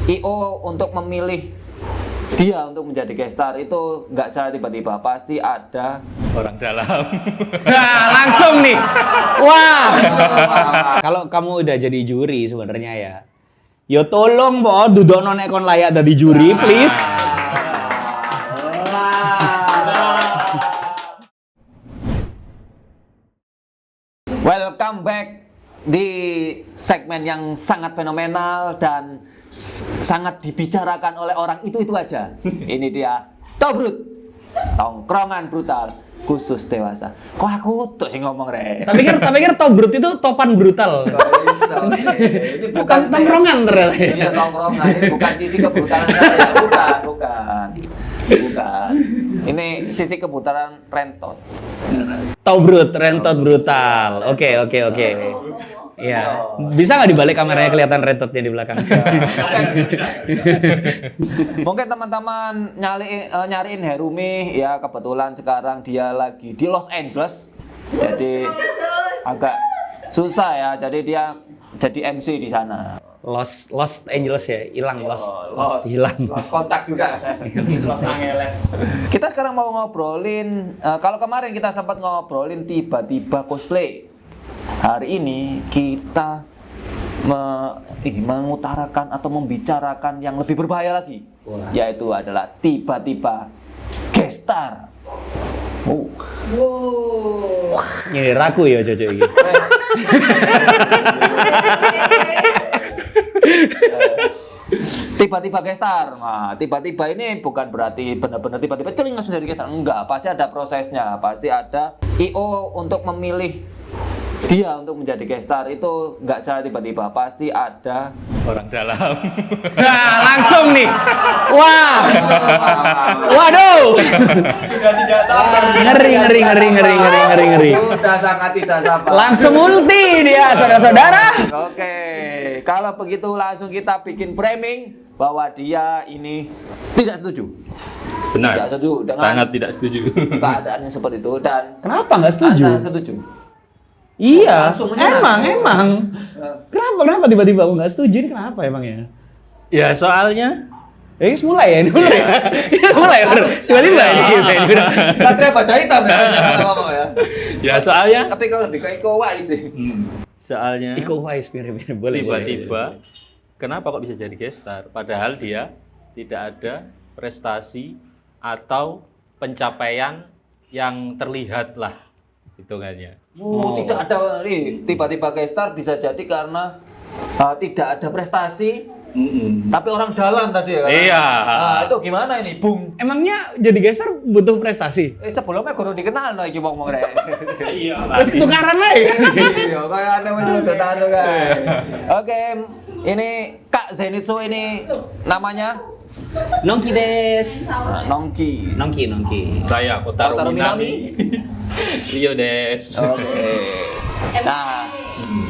IO untuk memilih dia untuk menjadi gestar itu nggak secara tiba-tiba, pasti ada orang dalam. Nah, langsung nih. Wah. Kalau kamu udah jadi juri sebenarnya ya. Yo tolong po dudukno nek kon layak dadi juri, please. Welcome back di segmen yang sangat fenomenal dan sangat dibicarakan oleh orang itu aja. Ini dia Tobrut, tongkrongan brutal khusus dewasa. Kok aku tuh sih ngomong re? Tak pikir Tobrut itu topan brutal. Ini Bukan tongkrongan ternyata. Iya tongkrongan, ini bukan sisi kebrutalan saya, bukan. Ini sisi kebrutalan rentot. Tobrut, rentot brutal. Oke. Iya. Bisa nggak dibalik kameranya kelihatan rentotnya di belakang? Mungkin teman-teman nyariin Herumi ya, kebetulan sekarang dia lagi di Los Angeles. Jadi agak susah ya. Jadi dia jadi MC di sana. Lost Angeles ya, hilang hilang. Kontak juga. Los Angeles. Kita sekarang mau ngobrolin kalau kemarin kita sempat ngobrolin tiba-tiba cosplay. Hari ini kita mengutarakan atau membicarakan yang lebih berbahaya lagi. Yaitu adalah tiba-tiba gestar. Ini raku ya cocok ini. Tiba-tiba gestar. Nah, tiba-tiba ini bukan berarti benar-benar tiba-tiba celing langsung dari gestar. Enggak, pasti ada prosesnya. Pasti ada IO untuk memilih dia untuk menjadi gestar itu nggak secara tiba-tiba, pasti ada Orang dalam. Nah, langsung nih. Wah. Waduh. sudah tidak sabar. Ngeri. Sudah sangat tidak sabar. Langsung ulti dia, saudara-saudara. Oke, kalau begitu langsung kita bikin framing bahwa dia ini tidak setuju. Benar. Tidak setuju dengan Sangat tidak setuju. keadaannya seperti itu dan Kenapa nggak setuju? Anda setuju. Iya, Langsung menyerang. emang. Kenapa tiba-tiba aku nggak setuju? Ini kenapa emangnya? Ya soalnya Mulai ya. Tiba-tiba ini. Satria baca hitam ya, jangan ngomong ya. Ya soalnya Tapi kalau lebih ke Iko Uwais sih. soalnya Iko Uwais mirip-mirip boleh. tiba-tiba kenapa kok bisa jadi gestar? Padahal dia tidak ada prestasi atau pencapaian yang terlihat lah hitungannya. Tidak ada nih, tiba-tiba gestar bisa jadi karena tidak ada prestasi, tapi orang dalam tadi ya. Iya. Nah, itu gimana ini, Bung? Emangnya jadi geser butuh prestasi? Sebelumnya kudu dikenal no iki ngomong rek. Iya. Terus tukaran lagi. Iya, kayak ada masih udah tahu kan. Oke, ini Kak Zenitsu ini namanya Nongki des. Nongki. Nongki. Saya Kotaro Kotaro Minami. Rio des. Oke. Nah,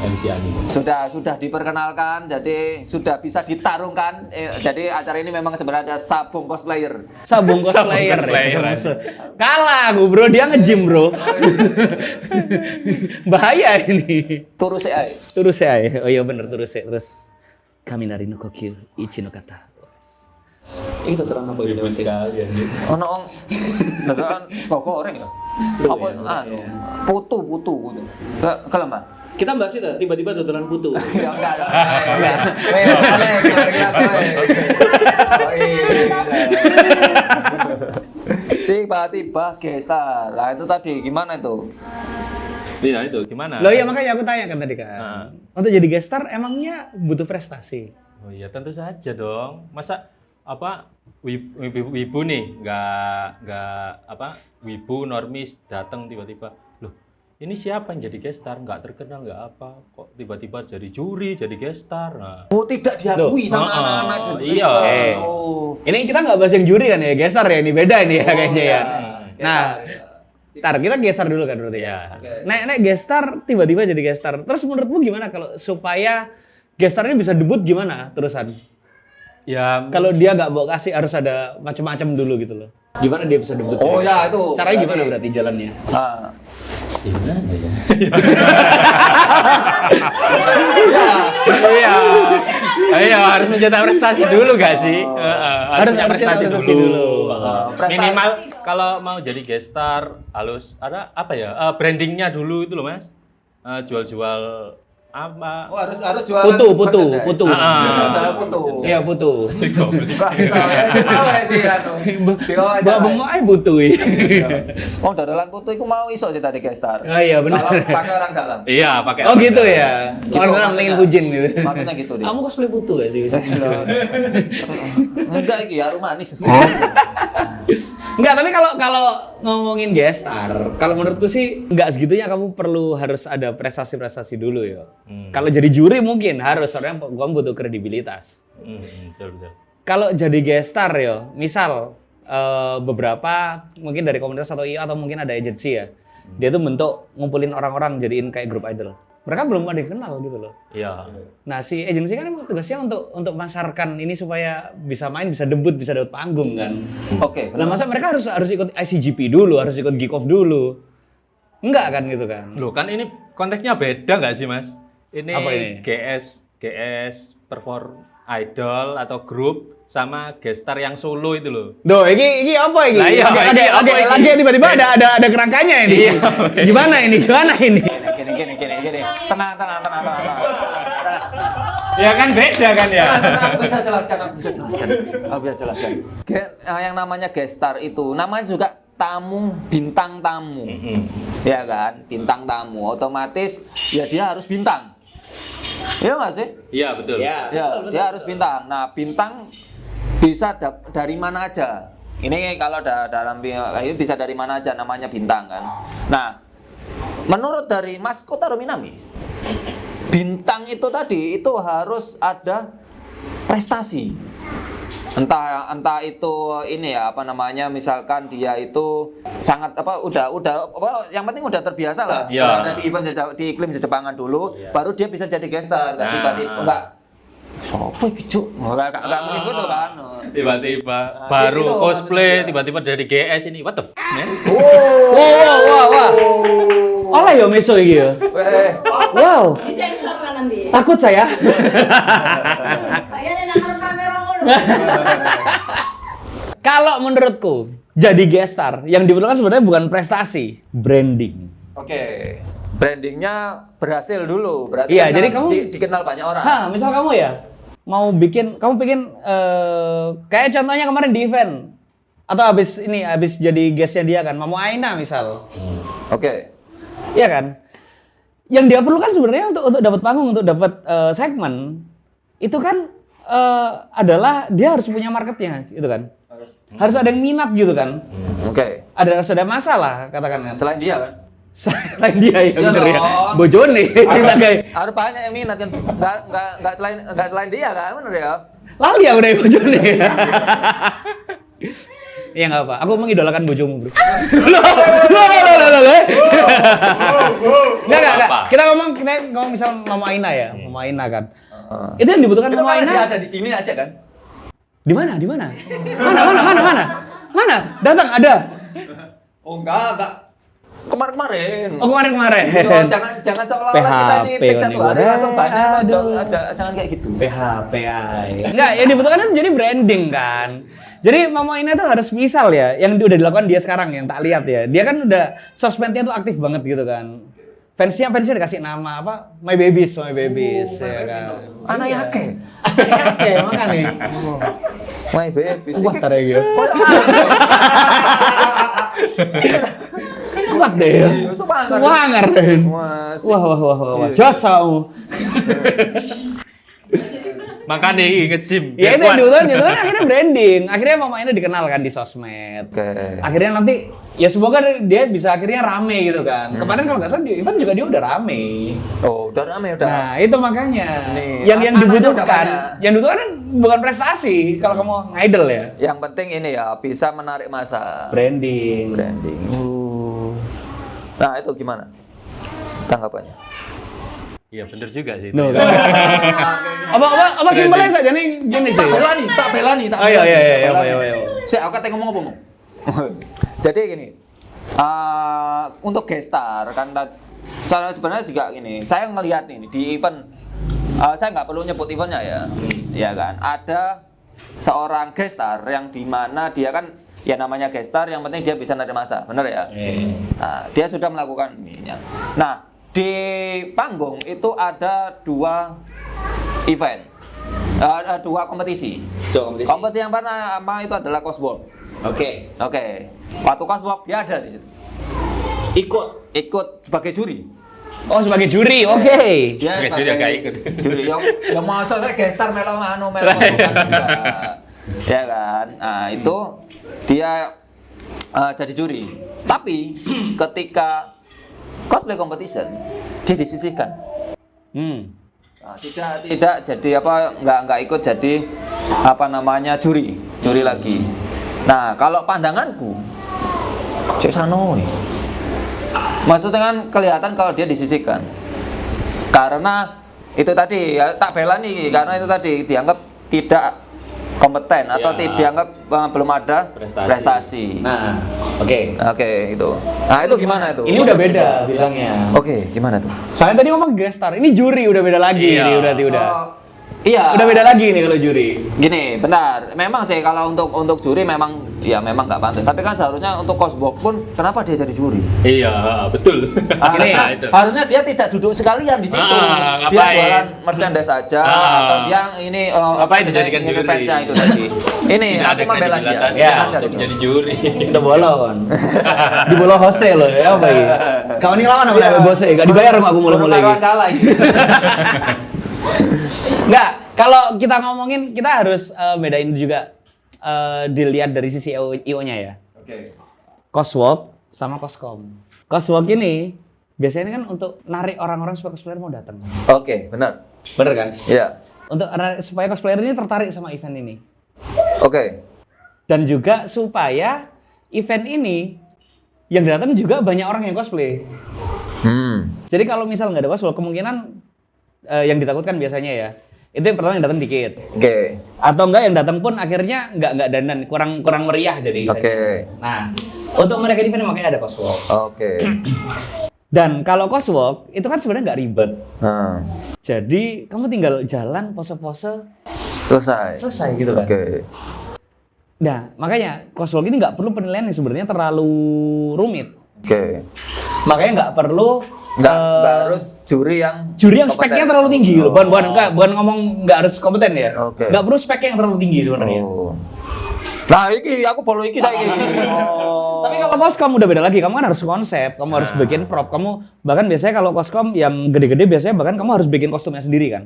MC Ani. sudah diperkenalkan, jadi sudah bisa ditarungkan. Jadi acara ini memang sebenarnya ada sabung cosplayer. Sabung cosplayer. cosplayer. Kalah aku bro, dia nge-gym bro. Bahaya ini. Turus AI. Terus ya. Oh iya bener terus. Kaminari no kokyu ichi no kata. Itu terang apa Ibu sekali anjir. Ono dagan sego goreng ya. Apa anu? Putu. Kalau Mbak. Kita bahas itu, tiba-tiba tuturan putu. Ya enggak. Tiba-tiba gestar. Lah itu tadi gimana itu? Iya itu gimana? Loh iya makanya aku tanya kan tadi kan. Untuk jadi gestar emangnya butuh prestasi? Oh iya tentu saja dong. Masa wibu nih nggak wibu normis datang tiba-tiba loh ini siapa yang jadi gestar nggak terkenal nggak apa kok tiba-tiba jadi juri jadi gestar. Nah. Oh tidak diakui sama anak-anak juri. Iya. Ini kita nggak bahas yang juri kan ya, gestar ya, ini beda ini ya kayaknya ya. Nah, ntar kita gestar dulu kan berarti ya. Nek gestar tiba-tiba jadi gestar. Terus menurutmu gimana kalau supaya gestar ini bisa debut gimana terusan? Ya Kalau dia nggak bawa kasih harus ada macam-macam dulu gitu loh. Gimana dia bisa debut? Oh ya itu. Caranya gimana berarti jalannya? Nah, Gimana ya? Iya. Iya, harus mencetak prestasi dulu gak sih? Harus punya prestasi dulu. Minimal kalau mau jadi guest star harus ada apa ya? Brandingnya dulu itu loh, Mas. Jual-jual apa? Oh, harus jualan Putu. Jualan putu. Iya, putu. Bawa bengok ae putu. Oh, dodolan putu itu mau iso sih tadi gestar. Oh iya benar. Kalau pakai orang dalam. Iya, pakai. Oh gitu ya. Gitu, Orang-orang pengen pujin gitu. Maksudnya gitu dia. Kamu cosplay putu ya sih? Enggak iki harum manis. Enggak, tapi kalau ngomongin guest star, kalau menurutku sih enggak segitunya kamu perlu harus ada prestasi-prestasi dulu ya. Kalau jadi juri mungkin harus, soalnya kamu butuh kredibilitas. Betul. Kalau jadi guest star ya, misal beberapa mungkin dari komunitas atau IA atau mungkin ada agensi ya, dia tuh bentuk ngumpulin orang-orang jadiin kayak grup idol. Mereka belum ada dikenal gitu loh. Iya. Nah si agensi kan emang tugasnya untuk masarkan ini supaya bisa main, bisa debut, bisa dapat panggung kan. Oke, Nah masa mereka harus ikut ICGP dulu, harus ikut Geek Off dulu? Enggak kan gitu kan? Loh kan ini konteksnya beda nggak sih, Mas? Ini, Apa ini? GS perform idol atau grup sama gestar yang solo itu loh. Duh, ini apa ini? Lah iya, ini apa ini? Lagi tiba-tiba ada kerangkanya ini. Iya. Gimana ini? Gini. Tenang. Ya kan beda kan ya? Aku bisa jelaskan. Yang namanya gestar itu namanya juga tamu, bintang tamu. Ya kan? Bintang tamu. Otomatis ya dia harus bintang. Iya nggak sih? Iya betul. Ya, dia harus bintang. Nah, bintang bisa dari mana aja. Ini kalau dalam ini bisa dari mana aja namanya bintang kan. Nah, menurut dari Mas Kotaro Minami, bintang itu tadi itu harus ada prestasi. Entah itu ini ya apa namanya, misalkan dia itu sangat udah yang penting udah terbiasa lah. Ya. Berada di event di iklim Jepangan dulu, baru dia bisa jadi guest star. Enggak tiba-tiba enggak. Sopo iki, Cuk? Enggak mungkin gitu kan. Tiba-tiba baru gitu, cosplay, maksudnya. tiba-tiba dari GS ini. What the f***, man? Wah. Oleh ya meso iki ya. Wow. Disensor kan nanti. Takut saya. Kayaknya nak kamera ngono. Kalau menurutku, jadi guest star yang diperlukan sebenarnya bukan prestasi, branding. Oke. Brandingnya berhasil dulu, berarti Iya, kan jadi kamu dikenal banyak orang. Misal kamu ya mau kamu bikin kayak contohnya kemarin di event atau habis jadi guestnya dia kan, Mamo Aina misal. Oke. Iya kan? Yang dia perlukan sebenarnya untuk dapat panggung, untuk dapat segmen itu kan adalah dia harus punya marketnya, gitu kan? Harus ada yang minat gitu kan? Oke. Harus ada masalah katakan kan? Selain dia kan? Selain dia ya Iya bener ya. dong. Bojone. Harus banyak yang minat kan? Enggak selain dia kan, bener ya? Lali aku dari bojone. Iya nggak apa, aku mengidolakan bojomu bro. Loh. Nggak. Kita ngomong misal Mama Aina ya, Mama Aina kan. Itu yang dibutuhkan Itu Mama kan Aina. dia ada di sini aja kan? Di mana? Mana? Datang ada. Oh enggak. Kemarin. Oh kemarin. Iya, jangan seolah-olah kita ini PHP take satu hari langsung banyak. Aduh. Jangan kayak gitu. PHP Enggak, yang dibutuhkan itu jadi branding kan. Jadi Mama Ina tuh harus misal ya, yang udah dilakukan dia sekarang yang tak lihat ya. Dia kan udah sosmednya tuh aktif banget gitu kan. Fansnya dikasih nama apa? My Babies ya kan. Anak yake. Oke, makanya. My baby. Kuat tarik ya. Kuat deh. Semangar deh. Wah. Jasa. Makanya nge-gym. Ya itu yang dibutuhkan akhirnya branding. Akhirnya Mama Ina dikenal kan di sosmed. Oke. Akhirnya nanti ya semoga dia bisa akhirnya rame gitu kan. Kemarin kalau nggak salah di event juga dia udah rame. Oh, udah rame udah. Nah itu makanya Nih, yang anaknya udah dibutuhkan, banyak. yang dibutuhkan bukan prestasi kalau kamu ngidol ya. Yang penting ini ya bisa menarik masa. Branding. Nah, itu gimana tanggapannya? Iya bener juga sih. No, kan? apa simpelnya saja nih gini sih. Tak belani. Iya. Saya aku kata ngomong. Jadi gini, Untuk gestar karena sebenarnya juga gini, saya ngelihat ini di event, saya nggak perlu nyebut eventnya ya, ya kan. Ada seorang gestar yang dimana dia kan ya namanya gestar, yang penting dia bisa nerima masa, bener ya. Nah, dia sudah melakukan ininya. Nah, di panggung itu ada 2 event, ada 2 kompetisi. Kompetisi yang pertama itu adalah coswalk. Oke. Waktu coswalk dia ada di situ. Ikut sebagai juri. Oh, sebagai juri, oke. Dia Sebagai juri agak ikut. Juri yang masa saya gestar melo kan enggak. Ya kan. Nah, itu dia jadi juri. Tapi ketika cosplay competition dia disisihkan. Nah, tidak jadi nggak ikut jadi juri lagi. Nah, kalau pandanganku cek sanoi. Maksudnya kan kelihatan kalau dia disisihkan. Karena itu tadi ya, tak bela nih, karena itu tadi dianggap tidak kompeten atau dianggap belum ada prestasi. Nah, oke. Itu. Nah, itu gimana itu? Ini udah beda bilangnya. Oke, gimana tuh? Soalnya tadi ngomong gestar, ini juri udah beda lagi Iya. nih, berarti udah. Iya. Udah beda lagi nih kalau juri. Gini, bentar. Memang sih kalau untuk juri memang nggak pantas. Tapi kan seharusnya untuk cosplay pun kenapa dia jadi juri? Iya, betul. Harusnya, Itu. harusnya dia tidak duduk sekalian di situ. Dia ngapain? jualan merchandise aja atau dia ini Ngapain dijadikan juri? fansnya itu tadi. Ini Tidak aku ada membela dia. kredibilitasnya Ya, Standar untuk itu. jadi juri. Kita bolo kan. Di bolo hose loh, ya apa ini? Kau ini lawan apa namanya bosnya? Gak dibayar sama aku mulai-mulai. Taruhan kalah ini. Enggak, kalau kita ngomongin kita harus bedain juga dilihat dari sisi IO-nya ya. Oke. Coswalk sama coscom. Coswalk ini biasanya kan untuk narik orang-orang supaya cosplayer mau datang. Oke, benar. Bener kan? Iya. Untuk supaya cosplayer ini tertarik sama event ini. Oke. Dan juga supaya event ini yang datang juga banyak orang yang cosplay. Jadi kalau misal nggak ada cosplay, kemungkinan yang ditakutkan biasanya ya, itu yang pertama yang datang dikit. Oke. Atau enggak yang datang pun akhirnya nggak dandan, kurang meriah jadi. Oke. Nah, untuk mereka event makanya ada coswalk. Oke. Dan kalau coswalk itu kan sebenarnya nggak ribet. Nah, Jadi kamu tinggal jalan pose-pose selesai gitu kan. Oke. Nah, makanya coswalk ini nggak perlu penilaian yang sebenarnya terlalu rumit. Oke. Makanya nggak perlu Nggak harus juri yang speknya terlalu tinggi gitu. Bukan ngomong nggak harus kompeten ya. Oke. Nggak perlu spek yang terlalu tinggi sebenarnya. Oh. Nah, iki aku follow iki saiki. Tapi kalau koskom udah beda lagi, kamu kan harus konsep, kamu harus bikin prop, kamu bahkan biasanya kalau koskom yang gede-gede biasanya bahkan kamu harus bikin kostumnya sendiri kan.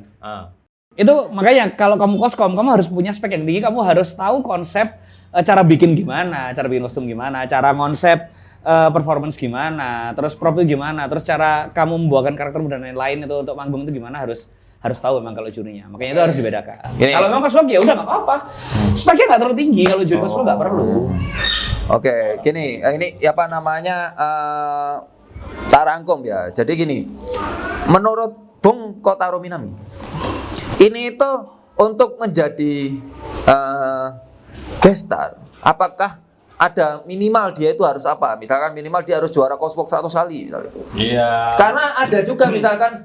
Itu makanya kalau kamu koskom, kamu harus punya spek yang tinggi, kamu harus tahu konsep cara bikin gimana, cara bikin kostum gimana, cara konsep performance gimana, terus prop itu gimana, terus cara kamu membuahkan karakter dan lain-lain itu untuk manggung itu gimana harus tahu memang kalau jurinya. Makanya itu harus dibedakan. Gini. Kalau memang cosplay ya udah nggak apa-apa. Speknya nggak terlalu tinggi kalau juri cosplay nggak perlu. Oke, gini, ini apa namanya tak rangkum ya. Jadi gini, menurut Bung Kotaro Minami, ini itu untuk menjadi guest star, apakah ada minimal dia itu harus apa? Misalkan minimal dia harus juara cosplay 100 kali misalnya. Iya. Karena ada juga misalkan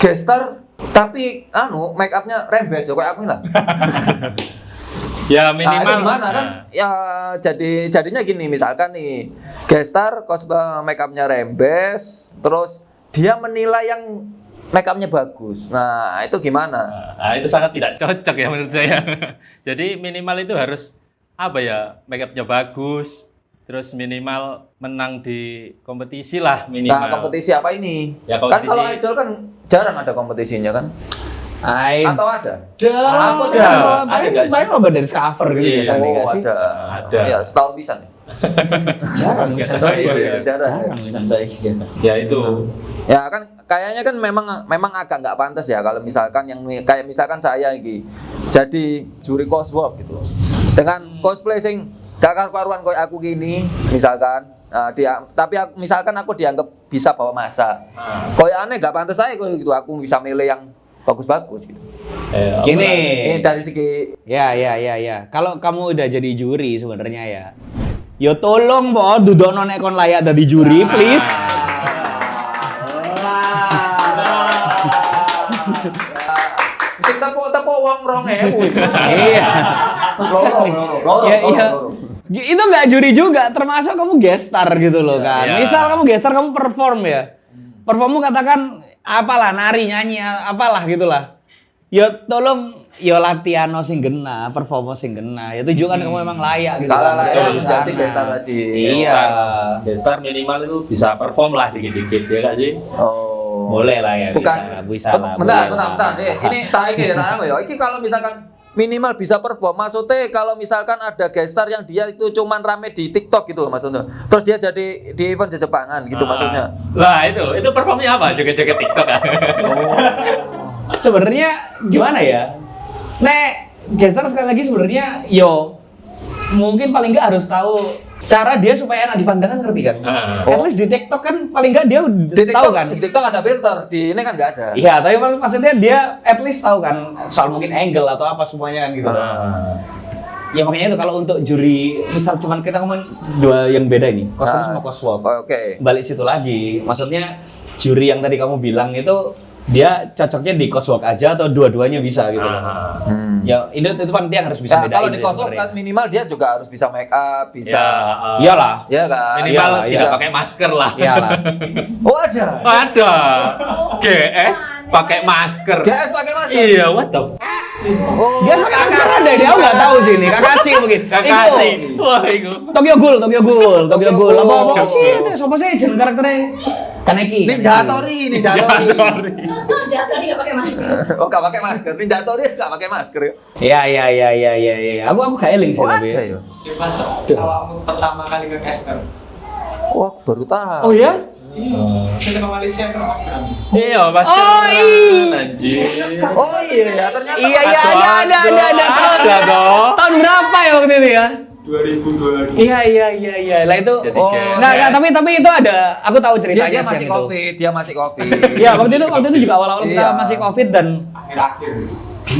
guest star tapi make upnya rembes ya kayak aku lah. Ya Nah, minimal. itu gimana kan? Ya jadinya gini, misalkan nih guest star cosplay make upnya rembes, terus dia menilai yang make upnya bagus. Nah, itu gimana? Nah, itu sangat tidak cocok ya menurut saya. Jadi minimal itu harus apa ya, make upnya bagus, terus minimal menang di kompetisi lah minimal. Nah, kompetisi apa ini? Ya, Kan kompetisi. kalau idol kan jarang ada kompetisinya kan? Atau ada? Aku sih tahu. Ada nggak sih? Saya lomba dari cover gitu Iya. biasanya nggak Oh, sih? ada. Ada. Ya, setahun bisa nih. Jarang Nggak misalnya. tahu Iya, ya. jarang. Ya itu. Ya kan kayaknya kan memang agak nggak pantas ya kalau misalkan yang kayak misalkan saya iki jadi juri cosplay gitu. Dengan cosplay sing gak karuan koyo aku gini misalkan misalkan aku dianggap bisa bawa masa. Koyo aneh gak pantas saya koyo gitu aku bisa milih yang bagus-bagus gitu. Gini. Ini dari segi Ya. Kalau kamu udah jadi juri sebenarnya ya, Yo tolong po, dudukno nek kon layak dadi juri, please. Sing tepuk-tepuk wong 2.000 itu. Iya. Loro. Ya, iya. Itu nggak juri juga, termasuk kamu gestar gitu loh kan. Iya. Misal kamu gestar, kamu perform ya. Performmu katakan apalah, nari, nyanyi, apalah gitulah. Yo tolong, yo latihan sing gena, perform sing gena. Ya tunjukkan kamu memang layak gitu. Kalau kan. layak Di harus sana. jadi gestar tadi. Iya. Gestar minimal itu bisa perform lah dikit-dikit ya kak sih. Oh. Boleh lah ya. Bukan. Bisa lah. Bentar. boleh lah. Ini tak iki ya. Iki kalau misalkan minimal bisa perform, maksudnya kalau misalkan ada gestar yang dia itu cuman rame di TikTok gitu maksudnya. Terus dia jadi di event di Jepangan gitu maksudnya. Lah itu performnya apa? Joget-joget TikTok kan? Sebenarnya gimana ya? Nek gestar sekali lagi sebenarnya yo mungkin paling nggak harus tahu cara dia supaya enak dipandang, kan ngerti kan? At least di TikTok kan paling nggak dia udah Di tahu TikTok kan? di TikTok ada filter, di ini kan nggak ada. Iya, tapi maksudnya dia at least tahu kan soal mungkin angle atau apa semuanya kan gitu. Ya makanya itu kalau untuk juri, misal cuman kita ngomongin dua yang beda ini, cosplay sama coswalk. Oke. Balik situ lagi, maksudnya juri yang tadi kamu bilang itu dia cocoknya di coswalk aja atau dua-duanya bisa gitu loh. Ya itu penting yang harus bisa Nah, bedain. kalau di sih cosplay sebenarnya. kan minimal dia juga harus bisa make up, bisa. Iyalah. Ya kan? Minimal Iyalah, tidak iya. pakai masker lah. Iyalah. Oh ada. Ada. GS pakai masker. GS pakai masker. Iya, what the f***. Oh. Dia pakai masker ada, dia nggak tahu sih ini. Kakashi mungkin. Kakak. Wah, itu. Tokyo Ghoul. Tokyo Ghoul. Apa sih itu? Siapa sih jeneng karakternya? Kaneki. Ninja Tori. Jatuh dia nggak pakai masker. Oh nggak pakai masker. Ninja Tori nggak pakai masker ya. Iya. Aku gak eling sih Oh tapi. ada ya. Pas awakmu pertama kali ke caster. Wah aku baru tahu. Oh ya? Kita ke Malaysia ke masker. Iya, masker. Oh, iya. Anjir. Oh iya ya ternyata. Iya, ada. Ada dong. Tahun berapa ya waktu itu ya? 2022. Iya. Lah itu. Jadi Oh, Nggak, tapi itu ada. Aku tahu ceritanya. dia masih siang itu. covid, dia masih covid. Iya, waktu itu juga awal-awal kita Iya. masih Covid dan Akhir-akhir.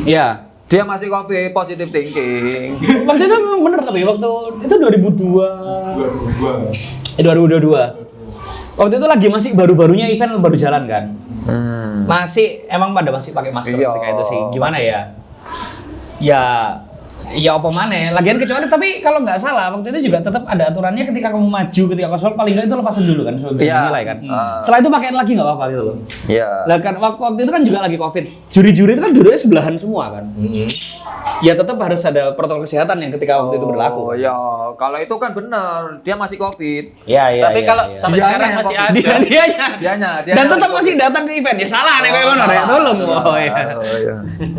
iya. Dia masih covid, positive thinking. Waktu itu memang bener tapi waktu itu 2002. 2022. Waktu itu lagi masih baru-barunya event baru jalan kan. Masih emang pada masih pakai masker Iya, ketika itu sih. Gimana masih. ya? Ya apa mana? Lagian kecuali tapi kalau nggak salah waktu itu juga tetap ada aturannya ketika kamu maju ketika cosplay paling nggak itu lepasin dulu kan sebelum Iya. dinilai kan. Setelah itu pakai lagi nggak apa-apa gitu loh. Iya. Lah kan waktu itu kan juga lagi Covid. Juri-juri itu kan duduknya sebelahan semua kan. Ya tetap harus ada protokol kesehatan yang ketika waktu itu berlaku. Oh ya, kalau itu kan benar, dia masih covid. Iya. Tapi kalau sampai Dianya sekarang yang masih covid. ada. Dianya. Dianya Dan tetap masih datang ke event. Ya salah nih kayak ngono ya. Tolong. Oh iya. iya.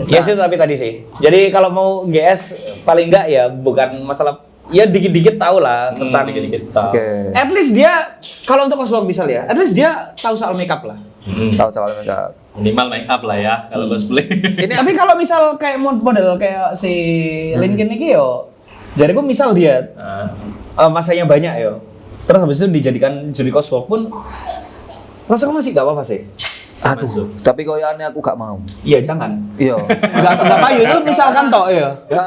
Ya sih tapi tadi sih. Jadi kalau mau GS paling enggak ya bukan masalah ya dikit-dikit tahu lah tentang Dikit-dikit tahu. Oke. At least dia kalau untuk cosplay misal ya, at least dia tahu soal makeup lah. Tahu soal makeup. Minimal make up lah ya kalau cosplay. Ini Tapi kalau misal kayak model kayak si Linkin ini yo, jadi kok misal dia masanya banyak yo, terus habis itu dijadikan juri cosplay pun, rasanya masih gak apa-apa sih. aduh, tapi koyoannya aku gak mau. Iya jangan. Iya. Gak payu itu misalkan toh ya. Ya.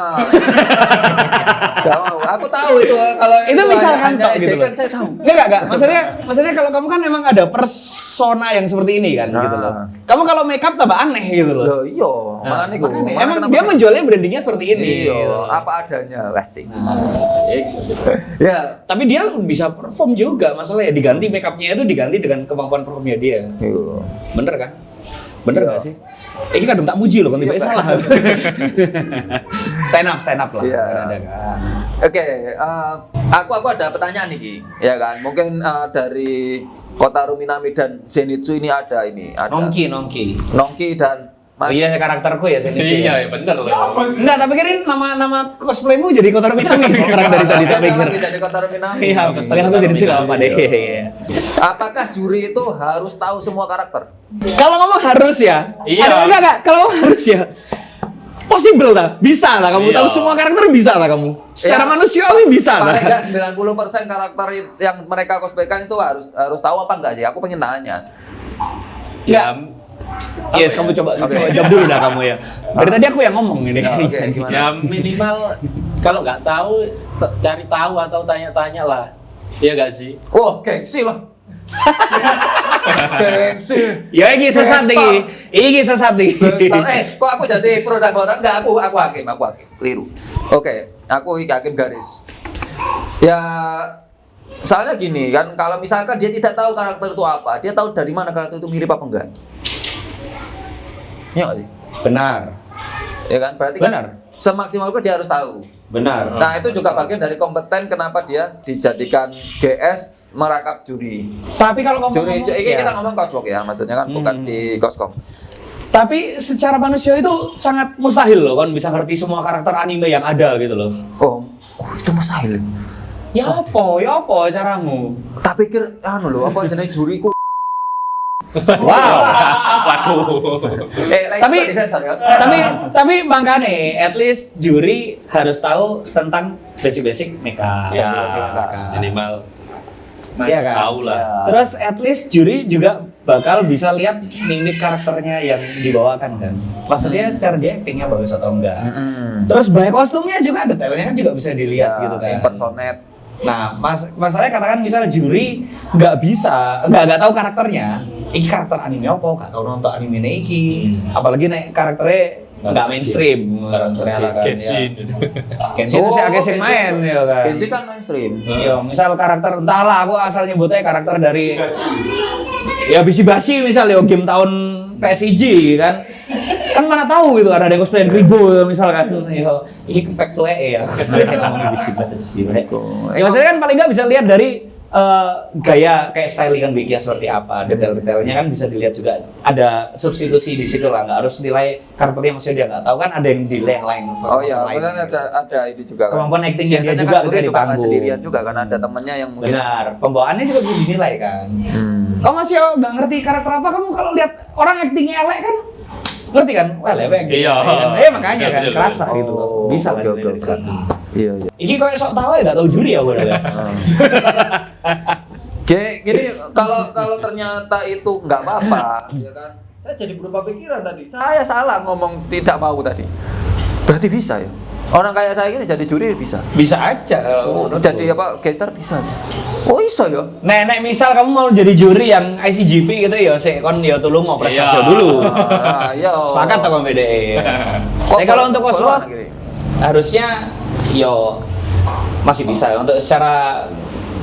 Gak mau. Aku tahu itu kalau Itu misalkan hanya toh gitu ejekan loh. saya tahu. Enggak. Maksudnya kalau kamu kan memang ada persona yang seperti ini kan gitu loh. Kamu kalau makeup tambah aneh gitu loh. Loh, iya. Nah, Makanya gue. makanya. Emang dia menjualnya brandingnya seperti ini. Iya, gitu. apa adanya, asik. gitu Ya. Tapi dia bisa perform juga, masalah ya diganti makeupnya itu diganti dengan kemampuan performnya dia. Iya. Bener kan? Bener Iya. gak sih? Ini kadang tak muji loh, kan tiba Iya, salah. stand up lah. Iya. Ada kan. Oke, aku ada pertanyaan nih, Ki. Ya kan, mungkin dari Kotaro Minami dan Zenitsu ini ada. Nongki. Nongki dan Oh iya karakterku ya Zenitsu. Iya, bener loh. Enggak, tapi kan ini nama cosplaymu jadi Kotaro Minami sekarang dari tadi tak pikir. lagi jadi Kotaro Minami. Iya, kalian aku Zenitsu enggak apa-apa deh. Apakah juri itu harus tahu semua karakter? Kalau ngomong harus ya. Iya. Ada enggak? Kalau ngomong harus ya. Possible lah, bisa lah kamu Iya. tahu semua karakter bisa lah kamu. Secara Ya, manusiawi bisa lah. Paling enggak 90% karakter yang mereka cosplaykan itu harus tahu apa enggak sih? Aku pengen tanya. Ya, Yes, kamu coba Oke. jawab dulu dah kamu ya. Dari tadi aku yang ngomong ini. Ya, oke, gimana? ya minimal Kalau nggak tahu, cari tahu atau tanya-tanya lah. Iya nggak sih? Oh, gengsi lah. Gengsi. Ya iki sesat iki. Iki sesat iki. Kok aku jadi protagonis? Enggak, aku hakim. Keliru. Oke, aku hakim garis. Ya, soalnya gini kan, kalau misalkan dia tidak tahu karakter itu apa, dia tahu dari mana karakter itu mirip apa enggak? Iya nggak sih? Benar. Ya kan, berarti Benar. kan semaksimal mungkin dia harus tahu. Benar. Nah, itu juga bagian dari kompeten kenapa dia dijadikan GS merangkap juri. Tapi kalau Juri, ngomong ini kita ngomong Cosmog ya, maksudnya kan bukan di Coscom. Tapi secara manusia itu sangat mustahil loh kan bisa ngerti semua karakter anime yang ada gitu loh. Oh, itu mustahil. Ya apa caramu? Tak pikir anu loh, apa jenis juriku. Wow. Waduh. Tapi- disensor ya. tapi makanya at least juri harus tahu tentang basic mecha. Ya, Basic mecha. minimal Iya kan? tahu lah. Terus at least juri juga bakal bisa lihat mimik karakternya yang dibawakan kan. Maksudnya secara dia actingnya bagus atau enggak. Terus banyak kostumnya juga detailnya kan juga bisa dilihat gitu kan. Impersonate. Nah, masalahnya katakan misal juri nggak tahu karakternya. Iki karakter anime apa? Nggak tahu nonton anime iki. Apalagi nih karakternya nggak mainstream ternyata kan. Genshin. Genshin itu sih agak sing main ya kan. Genshin kan mainstream. Iya, misal karakter entahlah aku asal nyebutnya karakter dari ya bisi-basi misal ya game tahun PSG kan. Kan mana tahu gitu ada yang cosplay Gribo misalkan. Ya, ini impact tuh ya. Ngomong bisi-basi. Ya maksudnya kan paling nggak bisa lihat dari gaya kayak stylingan Wikia seperti apa, detail-detailnya kan bisa dilihat juga. Ada substitusi di situ lah, nggak harus nilai karakternya maksudnya dia nggak tahu kan ada yang nilai yang lain. Oh iya, lain. kan ada ini juga kan. Kemampuan actingnya dia Biasanya juga kan juri bisa juga nggak ditanggung. sendirian juga kan ada temennya yang mungkin. Benar, pembawaannya juga bisa dinilai kan. Kamu masih nggak ngerti karakter apa, kamu kalau lihat orang actingnya elek kan ngerti kan? Wah, elek actingnya Iya. elek kan. Makanya kan Betul, kerasa Oh, gitu. Bisa lah oke, dinilai oke. dari sana. Iya. Iki kok sok tahu ya nggak tahu juri ya gue. Gini kalau ternyata itu nggak apa-apa, ya kan? Saya jadi berubah pikiran tadi. Saya salah ngomong tidak mau tadi. Berarti bisa ya? Orang kayak saya ini jadi juri bisa. Bisa aja. Oh, jadi apa? Gestar bisa. Oh, bisa ya? Nek misal kamu mau jadi juri yang ICGP gitu ya, kon ya tolong mau prestasi Iya. dulu. Ah, iya. Sepakat sama BDE. Kok Tapi kalau untuk follow cosplay anak gini? harusnya yo masih bisa untuk secara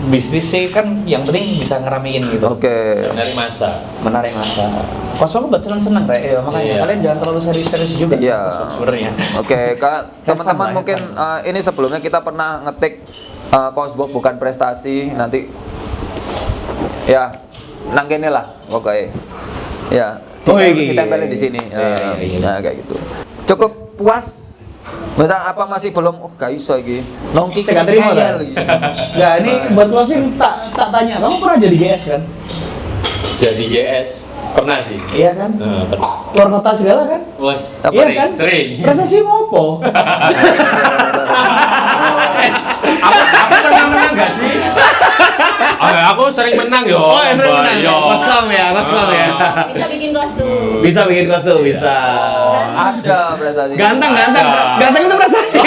bisnis sih kan yang penting bisa ngeramein gitu. Oke. Dari masa. Menarik masa. Cosplay buat seneng-seneng Rek. Ya, makanya Iya. kalian jangan terlalu serius-serius juga. Iya. cosplay sebenarnya. Oke, Kak, teman-teman Have fun mungkin ini sebelumnya kita pernah ngetik Cosbox bukan prestasi nanti ya nang kene lah pokoknya. Ya. Oh, iki. Kita tempelin di sini. Iya. Nah, kayak gitu. Cukup puas? Misal apa masih belum gak iso iki. Nongki Saya nggak terima, ngeyel Kak. iki. Nah, ini buat closing tak tanya, kamu pernah jadi GS kan? Jadi GS pernah sih. Iya kan? Pernah. Keluar kota segala kan? Bos. Iya kan? Sering. Prestasi mau apa? Aku pernah menang gak sih? Aku sering menang yo. Oh, ya sering menang. Yo. Koslam ya. Bisa bikin kostum. Bisa bikin kostum, bisa. Ada prestasi. Ganteng. Ada. Ganteng itu prestasi.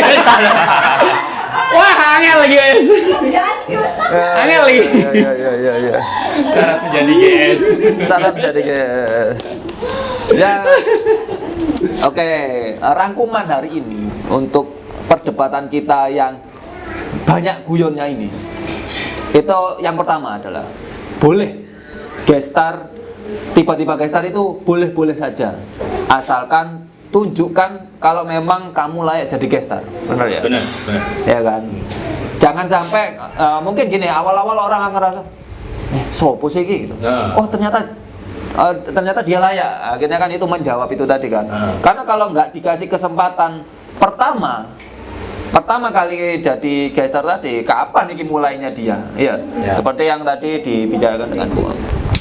Wah, angel lagi guys. Angel lagi. Iya. Syarat menjadi GS. Syarat jadi guys. Ya. Oke, rangkuman hari ini untuk perdebatan kita yang banyak guyonnya ini. Itu yang pertama adalah boleh gestar, tiba-tiba gestar itu boleh-boleh saja. Asalkan tunjukkan kalau memang kamu layak jadi gestar. Benar ya? Benar. Ya kan? Jangan sampai mungkin gini, awal-awal orang akan ngerasa sopo sih iki?" gitu. Nah. Oh, ternyata dia layak. Akhirnya kan itu menjawab itu tadi kan. Karena kalau nggak dikasih kesempatan pertama kali jadi gestar tadi, kapan ini mulainya dia? Iya. Ya. Seperti yang tadi dibicarakan dengan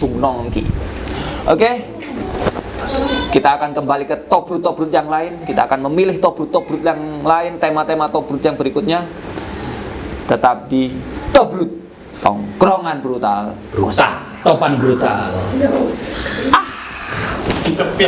Bung Nongki. Oke. Kita akan kembali ke top brut yang lain. Kita akan memilih top brut yang lain, tema-tema top brut yang berikutnya. Tetap di top brut, tongkrongan brutal. Topan brutal. Sepi.